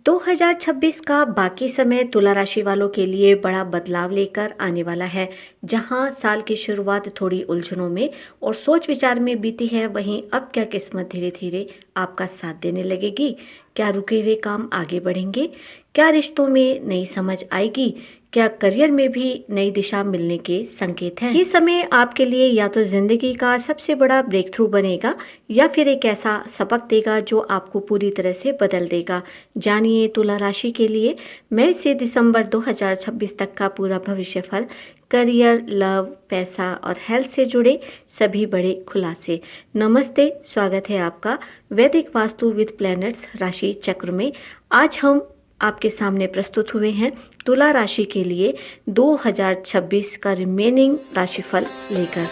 2026 का बाकी समय तुला राशि वालों के लिए बड़ा बदलाव लेकर आने वाला है। जहां साल की शुरुआत थोड़ी उलझनों में और सोच विचार में बीती है, वहीं अब क्या किस्मत धीरे धीरे आपका साथ देने लगेगी। क्या रुके हुए काम आगे बढ़ेंगे? क्या रिश्तों में नई समझ आएगी? क्या करियर में भी नई दिशा मिलने के संकेत हैं? ये समय आपके लिए या तो जिंदगी का सबसे बड़ा ब्रेक थ्रू बनेगा या फिर एक ऐसा सबक देगा जो आपको पूरी तरह से बदल देगा। जानिए तुला राशि के लिए मई से दिसंबर 2026 तक का पूरा भविष्य फल, करियर, लव, पैसा और हेल्थ से जुड़े सभी बड़े खुलासे। नमस्ते, स्वागत है आपका वैदिक वास्तु विद प्लैनेट्स राशि चक्र में। आज हम आपके सामने प्रस्तुत हुए हैं तुला राशि के लिए 2026 का रिमेनिंग राशिफल लेकर।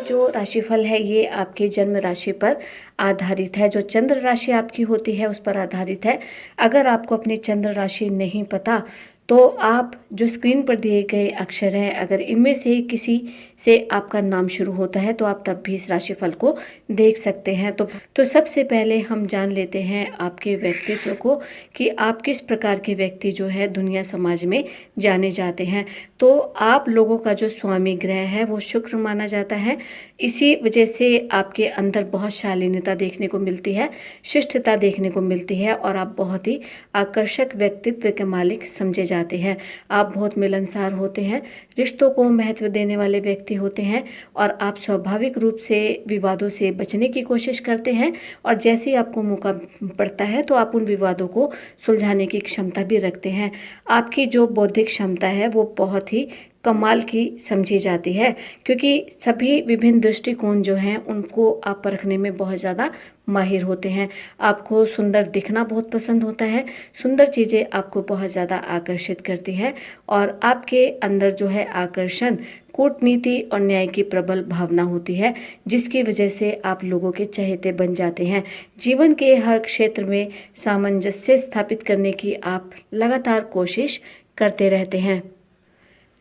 जो राशिफल है ये आपके जन्म राशि पर आधारित है। जो चंद्र राशि आपकी होती है उस पर आधारित है। अगर आपको अपनी चंद्र राशि नहीं पता तो आप जो स्क्रीन पर दिए गए अक्षर हैं, अगर इनमें से किसी से आपका नाम शुरू होता है तो आप तब भी इस राशिफल को देख सकते हैं। तो सबसे पहले हम जान लेते हैं आपके व्यक्तित्व को कि आप किस प्रकार के व्यक्ति जो है दुनिया समाज में जाने जाते हैं। तो आप लोगों का जो स्वामी ग्रह है वो शुक्र माना जाता है। इसी वजह से आपके अंदर बहुत शालीनता देखने को मिलती है, शिष्टता देखने को मिलती है और आप बहुत ही आकर्षक व्यक्तित्व के मालिक समझे जाते हैं। आप बहुत मिलनसार होते हैं, रिश्तों को महत्व देने वाले व्यक्ति होते हैं और आप स्वाभाविक रूप से विवादों से बचने की कोशिश करते हैं और जैसे ही आपको मौका पड़ता है तो आप उन विवादों को सुलझाने की क्षमता भी रखते हैं। आपकी जो बौद्धिक क्षमता है वो बहुत ही कमाल की समझी जाती है, क्योंकि सभी विभिन्न दृष्टिकोण जो हैं उनको आप परखने में बहुत ज़्यादा माहिर होते हैं। आपको सुंदर दिखना बहुत पसंद होता है, सुंदर चीज़ें आपको बहुत ज़्यादा आकर्षित करती है और आपके अंदर जो है आकर्षण, कूटनीति और न्याय की प्रबल भावना होती है, जिसकी वजह से आप लोगों के चहेते बन जाते हैं। जीवन के हर क्षेत्र में सामंजस्य स्थापित करने की आप लगातार कोशिश करते रहते हैं।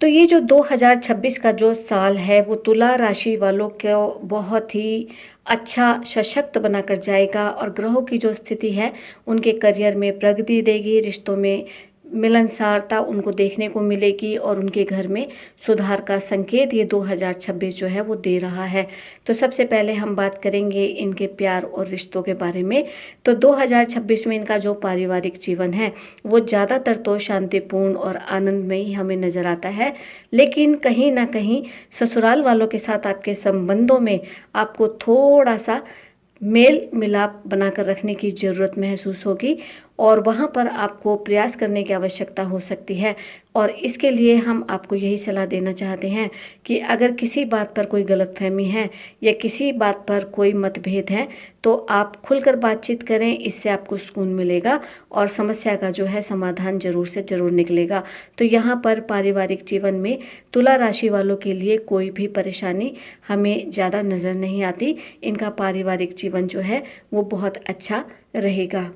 तो ये जो 2026 का जो साल है वो तुला राशि वालों को बहुत ही अच्छा सशक्त बनाकर जाएगा और ग्रहों की जो स्थिति है उनके करियर में प्रगति देगी, रिश्तों में मिलनसारता उनको देखने को मिलेगी और उनके घर में सुधार का संकेत ये 2026 जो है वो दे रहा है। तो सबसे पहले हम बात करेंगे इनके प्यार और रिश्तों के बारे में। तो 2026 में इनका जो पारिवारिक जीवन है वो ज़्यादातर तो शांतिपूर्ण और आनंदमयी हमें नज़र आता है, लेकिन कहीं ना कहीं ससुराल वालों के साथ आपके संबंधों में आपको थोड़ा सा मेल मिलाप बनाकर रखने की ज़रूरत महसूस होगी और वहाँ पर आपको प्रयास करने की आवश्यकता हो सकती है। और इसके लिए हम आपको यही सलाह देना चाहते हैं कि अगर किसी बात पर कोई गलतफहमी है या किसी बात पर कोई मतभेद है तो आप खुलकर बातचीत करें, इससे आपको सुकून मिलेगा और समस्या का जो है समाधान ज़रूर से ज़रूर निकलेगा। तो यहाँ पर पारिवारिक जीवन में तुला राशि वालों के लिए कोई भी परेशानी हमें ज़्यादा नज़र नहीं आती। इनका पारिवारिक जीवन जो है वो बहुत अच्छा रहेगा।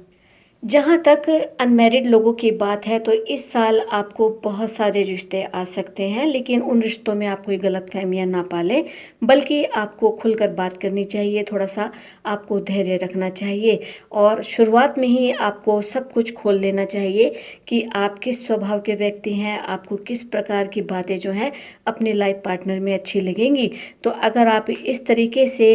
जहाँ तक अनमैरिड लोगों की बात है तो इस साल आपको बहुत सारे रिश्ते आ सकते हैं, लेकिन उन रिश्तों में आप कोई गलतफहमियां ना पालें, बल्कि आपको खुलकर बात करनी चाहिए, थोड़ा सा आपको धैर्य रखना चाहिए और शुरुआत में ही आपको सब कुछ खोल लेना चाहिए कि आप किस स्वभाव के व्यक्ति हैं, आपको किस प्रकार की बातें जो हैं अपने लाइफ पार्टनर में अच्छी लगेंगी। तो अगर आप इस तरीके से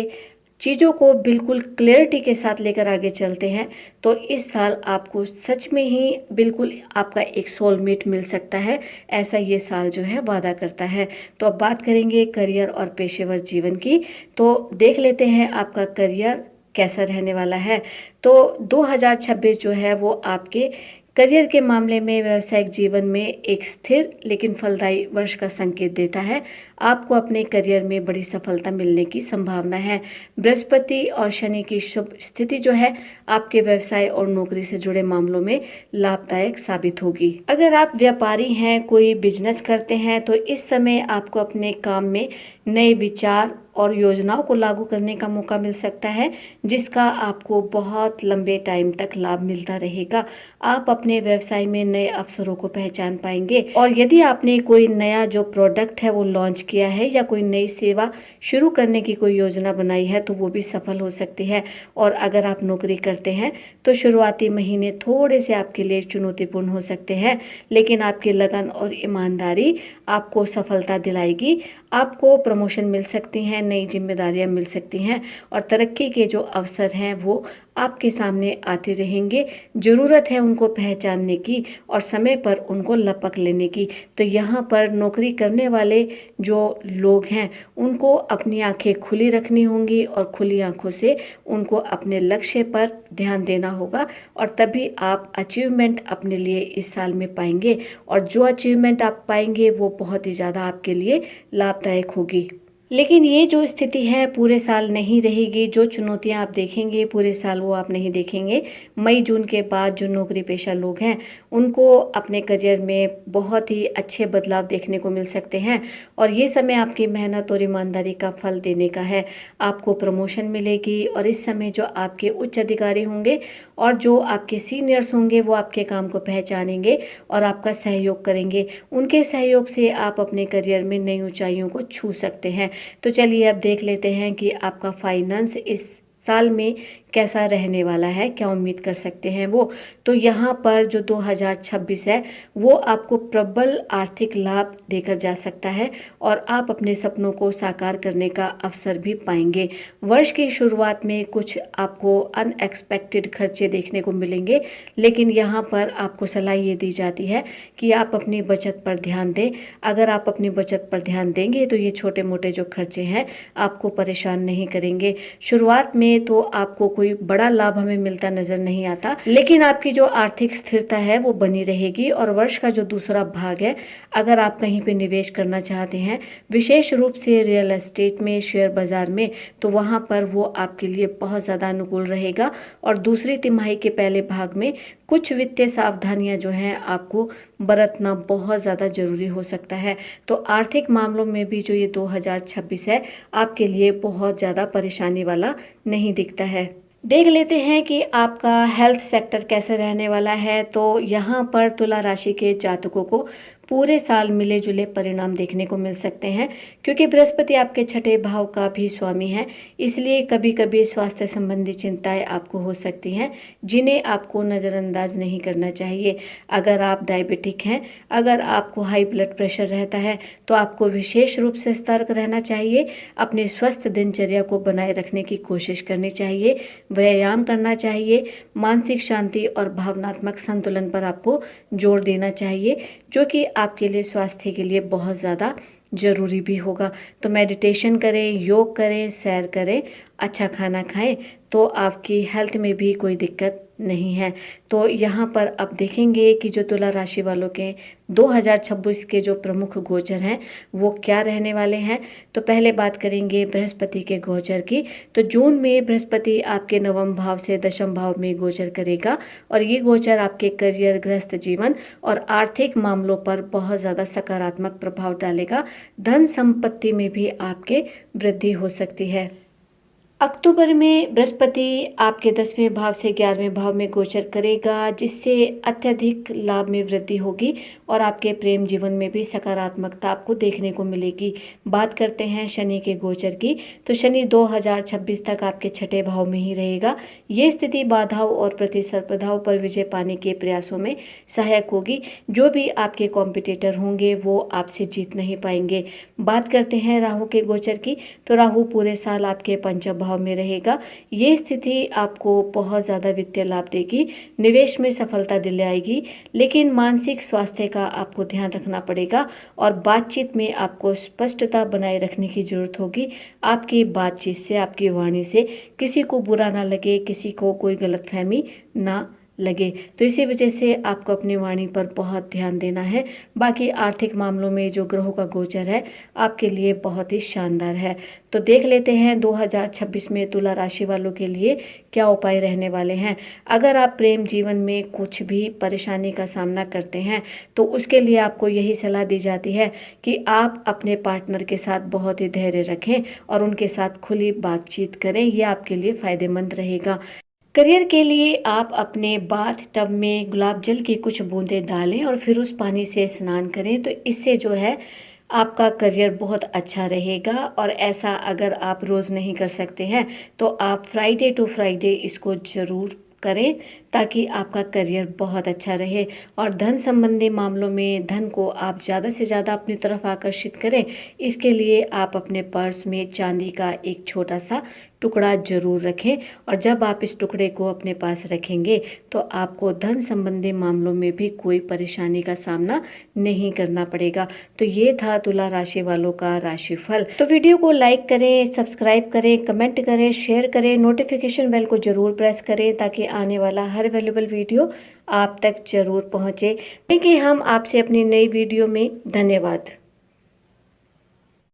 चीज़ों को बिल्कुल क्लैरिटी के साथ लेकर आगे चलते हैं तो इस साल आपको सच में ही बिल्कुल आपका एक सोलमेट मिल सकता है, ऐसा ये साल जो है वादा करता है। तो अब बात करेंगे करियर और पेशेवर जीवन की। तो देख लेते हैं आपका करियर कैसा रहने वाला है। तो 2026 जो है वो आपके करियर के मामले में व्यावसायिक जीवन में एक स्थिर लेकिन फलदायी वर्ष का संकेत देता है। आपको अपने करियर में बड़ी सफलता मिलने की संभावना है। बृहस्पति और शनि की शुभ स्थिति जो है आपके व्यवसाय और नौकरी से जुड़े मामलों में लाभदायक साबित होगी। अगर आप व्यापारी हैं, कोई बिजनेस करते हैं तो इस समय आपको अपने काम में नए विचार और योजनाओं को लागू करने का मौका मिल सकता है, जिसका आपको बहुत लंबे टाइम तक लाभ मिलता रहेगा। आप अपने व्यवसाय में नए अवसरों को पहचान पाएंगे और यदि आपने कोई नया जो प्रोडक्ट है वो लॉन्च किया है या कोई नई सेवा शुरू करने की कोई योजना बनाई है तो वो भी सफल हो सकती है। और अगर आप नौकरी करते हैं तो शुरुआती महीने थोड़े से आपके लिए चुनौतीपूर्ण हो सकते हैं, लेकिन आपकी लगन और ईमानदारी आपको सफलता दिलाएगी। आपको प्रमोशन मिल सकती हैं, नई जिम्मेदारियां मिल सकती हैं और तरक्की के जो अवसर हैं वो आपके सामने आते रहेंगे। ज़रूरत है उनको पहचानने की और समय पर उनको लपक लेने की। तो यहाँ पर नौकरी करने वाले जो लोग हैं उनको अपनी आंखें खुली रखनी होंगी और खुली आंखों से उनको अपने लक्ष्य पर ध्यान देना होगा और तभी आप अचीवमेंट अपने लिए इस साल में पाएंगे। और जो अचीवमेंट आप पाएंगे वो बहुत ही ज़्यादा आपके लिए लाभदायक होगी। लेकिन ये जो स्थिति है पूरे साल नहीं रहेगी। जो चुनौतियां आप देखेंगे पूरे साल वो आप नहीं देखेंगे। मई जून के बाद जो नौकरी पेशा लोग हैं उनको अपने करियर में बहुत ही अच्छे बदलाव देखने को मिल सकते हैं और ये समय आपकी मेहनत और ईमानदारी का फल देने का है। आपको प्रमोशन मिलेगी और इस समय जो आपके उच्च अधिकारी होंगे और जो आपके सीनियर्स होंगे वो आपके काम को पहचानेंगे और आपका सहयोग करेंगे। उनके सहयोग से आप अपने करियर में नई ऊंचाइयों को छू सकते हैं। तो चलिए अब देख लेते हैं कि आपका फाइनेंस इस साल में कैसा रहने वाला है, क्या उम्मीद कर सकते हैं वो। तो यहाँ पर जो 2026 है वो आपको प्रबल आर्थिक लाभ देकर जा सकता है और आप अपने सपनों को साकार करने का अवसर भी पाएंगे। वर्ष की शुरुआत में कुछ आपको अनएक्सपेक्टेड खर्चे देखने को मिलेंगे, लेकिन यहाँ पर आपको सलाह ये दी जाती है कि आप अपनी बचत पर ध्यान दें। अगर आप अपनी बचत पर ध्यान देंगे तो ये छोटे मोटे जो खर्चे हैं आपको परेशान नहीं करेंगे। शुरुआत में तो आपको कोई बड़ा लाभ हमें मिलता नजर नहीं आता, लेकिन आपकी जो आर्थिक स्थिरता है वो बनी रहेगी। और वर्ष का जो दूसरा भाग है, अगर आप कहीं पे निवेश करना चाहते हैं, विशेष रूप से रियल एस्टेट में, शेयर बाजार में, तो वहां पर वो आपके लिए बहुत ज़्यादा अनुकूल रहेगा। और दूसरी तिमाही के पहले भाग में कुछ वित्तीय सावधानियां जो हैं आपको बरतना बहुत ज़्यादा जरूरी हो सकता है। तो आर्थिक मामलों में भी जो ये 2026 है आपके लिए बहुत ज़्यादा परेशानी वाला नहीं दिखता है। देख लेते हैं कि आपका हेल्थ सेक्टर कैसे रहने वाला है। तो यहाँ पर तुला राशि के जातकों को पूरे साल मिले जुले परिणाम देखने को मिल सकते हैं, क्योंकि बृहस्पति आपके छठे भाव का भी स्वामी है। इसलिए कभी कभी स्वास्थ्य संबंधी चिंताएं आपको हो सकती हैं, जिन्हें आपको नज़रअंदाज नहीं करना चाहिए। अगर आप डायबिटिक हैं, अगर आपको हाई ब्लड प्रेशर रहता है तो आपको विशेष रूप से सतर्क रहना चाहिए। अपनी स्वस्थ दिनचर्या को बनाए रखने की कोशिश करनी चाहिए, व्यायाम करना चाहिए, मानसिक शांति और भावनात्मक संतुलन पर आपको जोर देना चाहिए, जो कि आपके लिए स्वास्थ्य के लिए बहुत ज़्यादा ज़रूरी भी होगा। तो मेडिटेशन करें, योग करें, सैर करें, अच्छा खाना खाएं, तो आपकी हेल्थ में भी कोई दिक्कत नहीं है। तो यहाँ पर अब देखेंगे कि जो तुला राशि वालों के 2026 के जो प्रमुख गोचर हैं वो क्या रहने वाले हैं। तो पहले बात करेंगे बृहस्पति के गोचर की। तो जून में बृहस्पति आपके नवम भाव से दशम भाव में गोचर करेगा और ये गोचर आपके करियर, गृहस्थ जीवन और आर्थिक मामलों पर बहुत ज़्यादा सकारात्मक प्रभाव डालेगा। धन संपत्ति में भी आपके वृद्धि हो सकती है। अक्टूबर में बृहस्पति आपके 10वें भाव से 11वें भाव में गोचर करेगा, जिससे अत्यधिक लाभ में वृद्धि होगी और आपके प्रेम जीवन में भी सकारात्मकता आपको देखने को मिलेगी। बात करते हैं शनि के गोचर की। तो शनि 2026 तक आपके छठे भाव में ही रहेगा। ये स्थिति बाधाओं और प्रतिस्पर्धाओं पर विजय पाने के प्रयासों में सहायक होगी। जो भी आपके कॉम्पिटिटर होंगे वो आपसे जीत नहीं पाएंगे। बात करते हैं राहु के गोचर की। तो राहु पूरे साल आपके पंचम भाव में रहेगा। ये स्थिति आपको बहुत ज़्यादा वित्तीय लाभ देगी, निवेश में सफलता दिलाएगी, लेकिन मानसिक स्वास्थ्य का आपको ध्यान रखना पड़ेगा और बातचीत में आपको स्पष्टता बनाए रखने की जरूरत होगी। आपकी बातचीत से, आपकी वाणी से किसी को बुरा ना लगे, किसी को कोई गलतफहमी ना लगे। तो इसी वजह से आपको अपनी वाणी पर बहुत ध्यान देना है। बाकी आर्थिक मामलों में जो ग्रहों का गोचर है आपके लिए बहुत ही शानदार है। तो देख लेते हैं 2026 में तुला राशि वालों के लिए क्या उपाय रहने वाले हैं। अगर आप प्रेम जीवन में कुछ भी परेशानी का सामना करते हैं तो उसके लिए आपको यही सलाह दी जाती है कि आप अपने पार्टनर के साथ बहुत ही धैर्य रखें और उनके साथ खुली बातचीत करें। ये आपके लिए फ़ायदेमंद रहेगा। करियर के लिए आप अपने बाथ टब में गुलाब जल की कुछ बूंदें डालें और फिर उस पानी से स्नान करें। तो इससे जो है आपका करियर बहुत अच्छा रहेगा। और ऐसा अगर आप रोज़ नहीं कर सकते हैं तो आप फ्राइडे टू फ्राइडे इसको ज़रूर करें ताकि आपका करियर बहुत अच्छा रहे। और धन संबंधी मामलों में धन को आप ज़्यादा से ज़्यादा अपनी तरफ आकर्षित करें, इसके लिए आप अपने पर्स में चांदी का एक छोटा सा टुकड़ा जरूर रखें। और जब आप इस टुकड़े को अपने पास रखेंगे तो आपको धन संबंधी मामलों में भी कोई परेशानी का सामना नहीं करना पड़ेगा। तो ये था तुला राशि वालों का राशिफल। तो वीडियो को लाइक करें, सब्सक्राइब करें, कमेंट करें, शेयर करें, नोटिफिकेशन बेल को जरूर प्रेस करें ताकि आने वाला हर वैल्यूएबल वीडियो आप तक जरूर पहुंचे। देखिए हम आपसे अपनी नई वीडियो में। धन्यवाद।